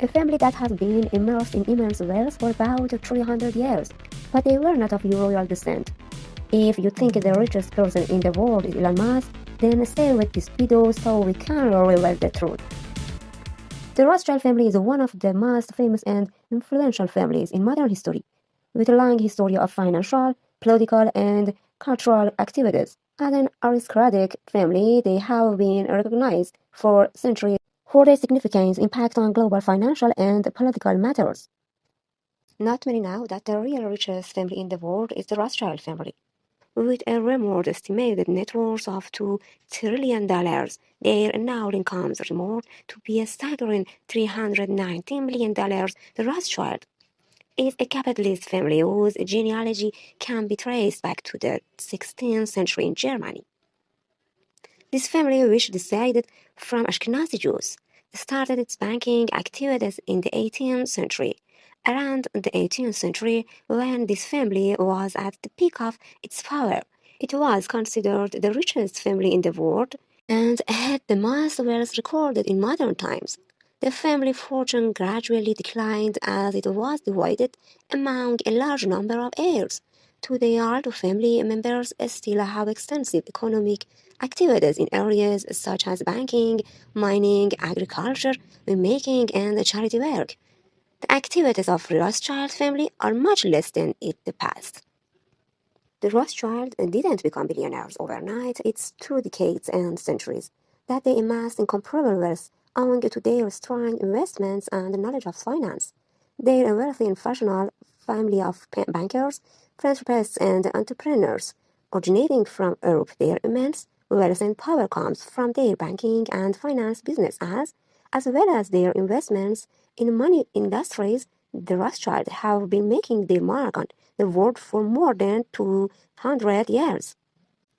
a family that has been immersed in immense wealth for about 300 years, but they were not of royal descent. If you think the richest person in the world is Elon Musk, then stay with this video so we can reveal the truth. The Rothschild family is one of the most famous and influential families in modern history, with a long history of financial, political, and cultural activities. As an aristocratic family, they have been recognized for centuries for their significant impact on global financial and political matters. Not many know that the real richest family in the world is the Rothschild family. With a rumored estimated net worth of $2 trillion, their annual income is rumored to be a staggering $319 million. The Rothschild is a capitalist family whose genealogy can be traced back to the 16th century in Germany. This family, which descended from Ashkenazi Jews, started its banking activities in the 18th century. Around the 18th century, when this family was at the peak of its power, it was considered the richest family in the world and had the most wealth recorded in modern times. The family fortune gradually declined as it was divided among a large number of heirs. Today, all the family members still have extensive economic activities in areas such as banking, mining, agriculture, making, and charity work. The activities of the Rothschild family are much less than in the past. The Rothschild didn't become billionaires overnight. It's through decades and centuries that they amassed incomparable wealth owing to their strong investments and knowledge of finance. They're a wealthy and fashionable family of bankers, philanthropists, and entrepreneurs originating from Europe. Their immense wealth and power comes from their banking and finance business as well as their investments in money industries. The Rothschild have been making their mark on the world for more than 200 years.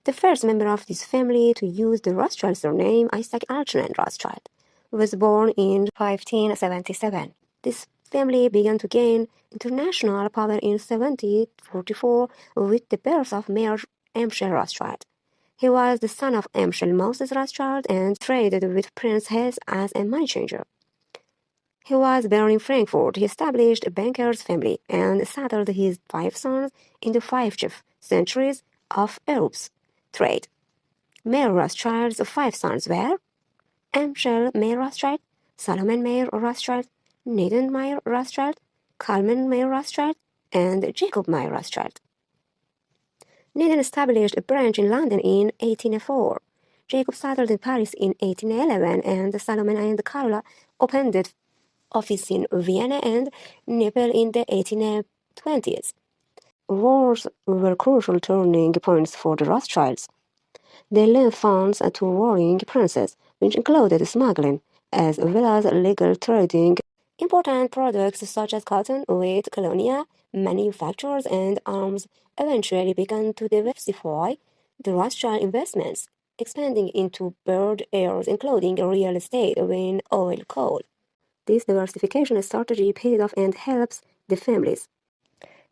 The first member of this family to use the Rothschild surname, Isaac Algernon Rothschild, was born in 1577. This family began to gain international power in 1744 with the birth of Mayor Amschel Rothschild. He was the son of Amschel Moses Rothschild and traded with Prince Hesse as a money changer. He was born in Frankfurt. He established a banker's family and settled his 5 sons in the 5 chief centuries of Europe's trade. Mayer Rothschild's 5 sons were Amschel Mayer Rothschild, Solomon Mayer Rothschild, Nathan Mayer Rothschild, Kalman Mayer Rothschild, and Jacob Mayer Rothschild. Nathan established a branch in London in 1804. Jacob settled in Paris in 1811, and Solomon and Carola opened an office in Vienna and Naples in the 1820s. Wars were crucial turning points for the Rothschilds. They lent funds to warring princes, which included smuggling, as well as legal trading. Important products such as cotton, wheat, colonia, manufactures, and arms eventually began to diversify the Rothschild investments, expanding into broad areas including real estate, wind, oil, coal. This diversification strategy paid off and helps the families.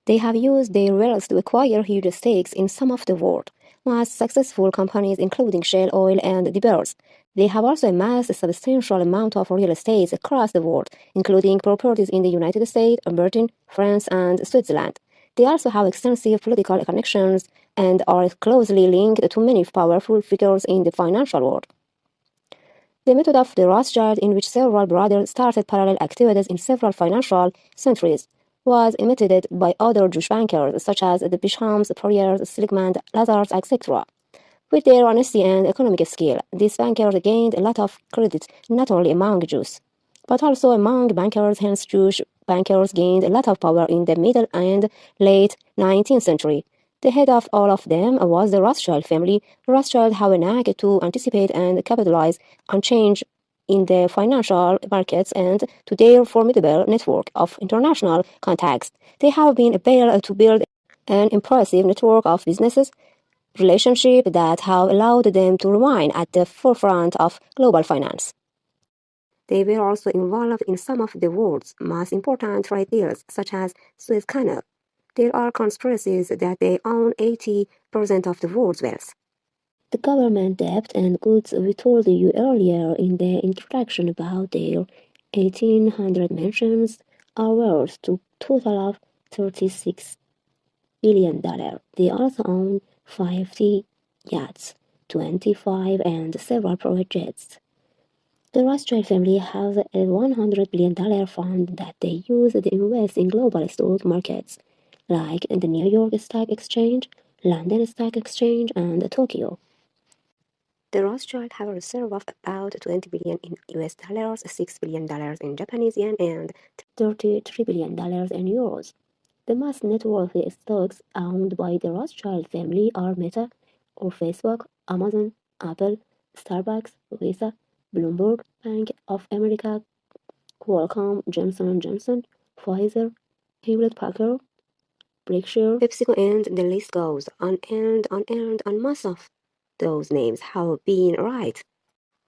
They have used their wealth to acquire huge stakes in some of the world's most successful companies, including Shell Oil and De Beers. They have also amassed a substantial amount of real estate across the world, including properties in the United States, Britain, France, and Switzerland. They also have extensive political connections and are closely linked to many powerful figures in the financial world. The method of the Rothschild, in which several brothers started parallel activities in several financial centuries, was imitated by other Jewish bankers such as the Bishams, Poiriers, Seligman, Lazarus, etc. With their honesty and economic skill, these bankers gained a lot of credit not only among Jews, but also among bankers. Hence, Jewish bankers gained a lot of power in the middle and late 19th century. The head of all of them was the Rothschild family. Rothschild have a knack to anticipate and capitalize on change in the financial markets, and to their formidable network of international contacts, they have been able to build an impressive network of businesses relationships that have allowed them to remain at the forefront of global finance. They were also involved in some of the world's most important trade deals, such as Suez Canal. There are conspiracies that they own 80% of the world's wealth. The government debt and goods we told you earlier in the introduction about their 1,800 mansions are worth a total of $36 billion. They also own 50 yachts, 25 and several private jets. The Rothschild family has a $100 billion fund that they use to invest in global stock markets, like the New York Stock Exchange, London Stock Exchange, and Tokyo. The Rothschild have a reserve of about 20 billion in US dollars, $6 billion in Japanese yen, and $33 billion in euros. The most noteworthy stocks owned by the Rothschild family are Meta, or Facebook, Amazon, Apple, Starbucks, Visa, Bloomberg, Bank of America, Qualcomm, Johnson & Johnson, Pfizer, Hewlett-Packard, Berkshire, PepsiCo, and the list goes on and most of those names have been right.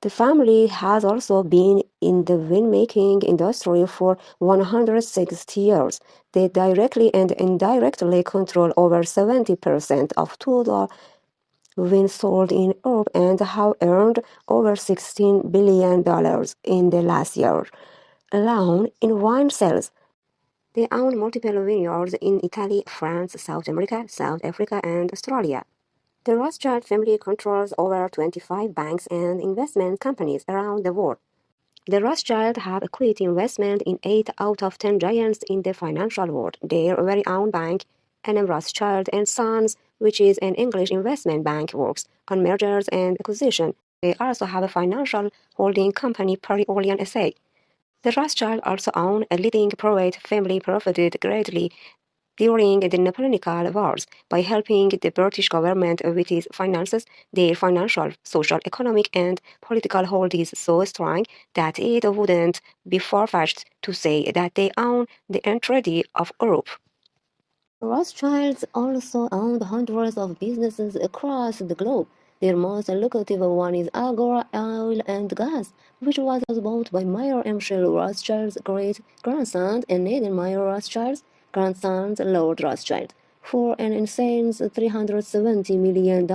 The family has also been in the winemaking industry for 160 years. They directly and indirectly control over 70% of total wine sold in Europe and have earned over $16 billion in the last year alone in wine sales. They own multiple vineyards in Italy, France, South America, South Africa, and Australia. The Rothschild family controls over 25 banks and investment companies around the world. The Rothschild have equity investment in 8 out of 10 giants in the financial world. Their very own bank, N.M. Rothschild and Sons, which is an English investment bank, works on mergers and acquisition. They also have a financial holding company, Perry Orlean SA. The Rothschild also own a leading private family profited greatly during the Napoleonic Wars by helping the British government with its finances. Their financial, social, economic, and political hold is so strong that it wouldn't be far-fetched to say that they own the entirety of Europe. Rothschilds also owned hundreds of businesses across the globe. Their most lucrative one is Agora Oil and Gas, which was bought by Mayer Amschel Rothschild's great-grandson and Nathan Mayer Rothschild's grandson, Lord Rothschild, for an insane $370 million.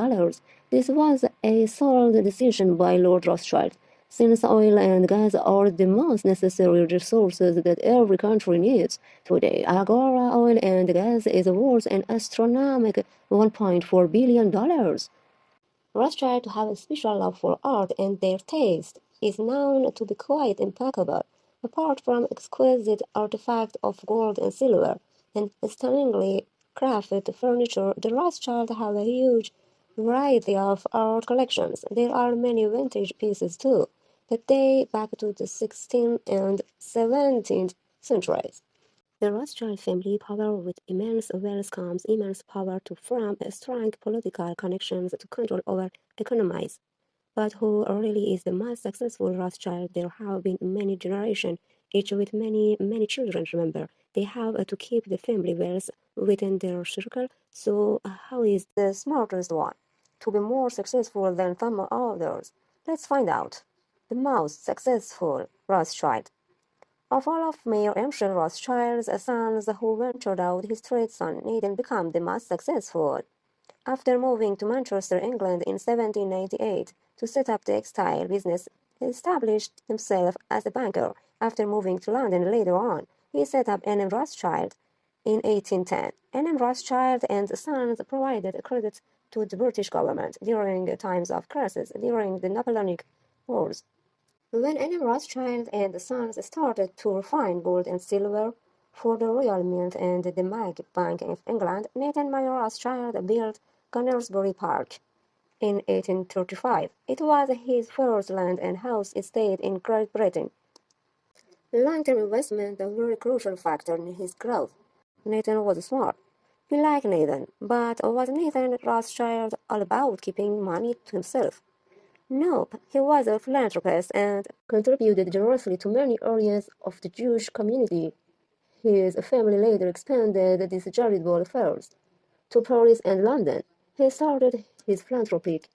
This was a sole decision by Lord Rothschild, since oil and gas are the most necessary resources that every country needs. Today, Agora oil and gas is worth an astronomical $1.4 billion. Rothschild have a special love for art, and their taste is known to be quite impeccable. Apart from exquisite artifacts of gold and silver and stunningly crafted furniture, the Rothschild have a huge variety of art collections. There are many vintage pieces too, that date back to the 16th and 17th centuries. The Rothschild family power with immense wealth comes immense power to form strong political connections to control over economies. But who really is the most successful Rothschild? There have been many generations, each with many children. Remember, they have to keep the family wealth within their circle. So, how is the smartest one to be more successful than some others? Let's find out. The most successful Rothschild. Of all of Mayor Amschel Rothschild's sons who ventured out, his third son Nathan became the most successful. After moving to Manchester, England in 1798 to set up the textile business, he established himself as a banker. After moving to London later on, he set up N.M. Rothschild in 1810. N.M. Rothschild and Sons provided credit to the British government during times of crisis during the Napoleonic Wars. When N.M. Rothschild and Sons started to refine gold and silver for the Royal Mint and the Bank of England, Nathan Mayer Rothschild built Gunnersbury Park in 1835. It was his first land and house estate in Great Britain. Long-term investment a very crucial factor in his growth. Nathan was smart. He liked Nathan, but was Nathan Rothschild all about keeping money to himself? Nope, he was a philanthropist and contributed generously to many areas of the Jewish community. His family later expanded these charitable affairs to Paris and London. He started his philanthropic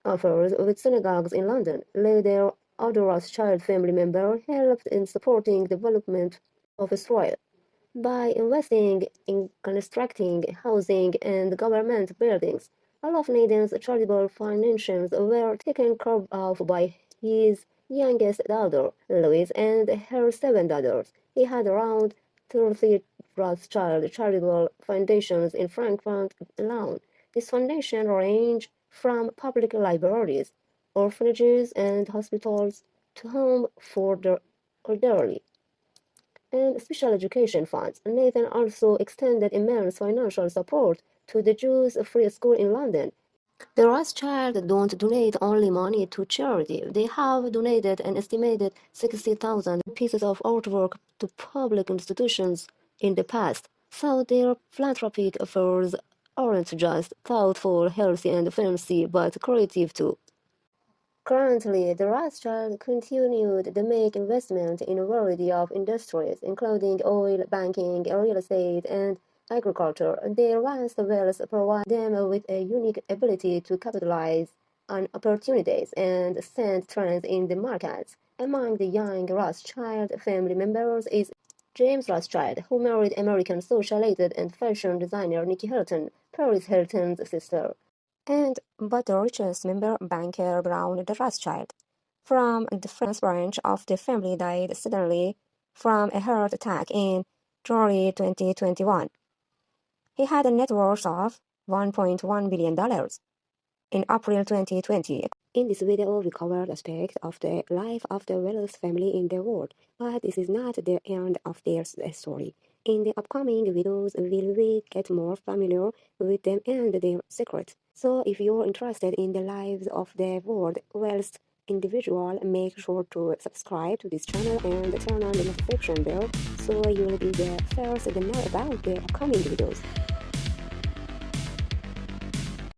affairs with synagogues in London. Later, other Rothschild family members helped in supporting the development of Israel by investing in constructing housing and government buildings. All of Nathan's charitable financials were taken care of by his youngest daughter, Louise, and her 7 daughters. He had around 30 Rothschild charitable foundations in Frankfurt alone. These foundations range from public libraries, orphanages, and hospitals to home for the elderly and special education funds. Nathan also extended immense financial support to the Jews Free School in London. The Rothschild don't donate only money to charity. They have donated an estimated 60,000 pieces of artwork to public institutions in the past. So their philanthropic efforts aren't just thoughtful, healthy, and fancy, but creative too. Currently, the Rothschild continued to make investment in a variety of industries, including oil, banking, real estate, and agriculture. Their vast wealth provides them with a unique ability to capitalize on opportunities and set trends in the markets. Among the young Rothschild family members is James Rothschild, who married American socialite and fashion designer Nikki Hilton, Paris Hilton's sister but the richest member, banker Brown the Rothschild, from the France branch of the family, died suddenly from a heart attack in January 2021. He had a net worth of $1.1 billion in April 2020. In this video, we covered aspects of the life of the wealthiest family in the world, but this is not the end of their story. In the upcoming videos, will we get more familiar with them and their secrets. So if you're interested in the lives of the world's wealthiest individual, make sure to subscribe to this channel and turn on the notification bell so you'll be the first to know about the upcoming videos.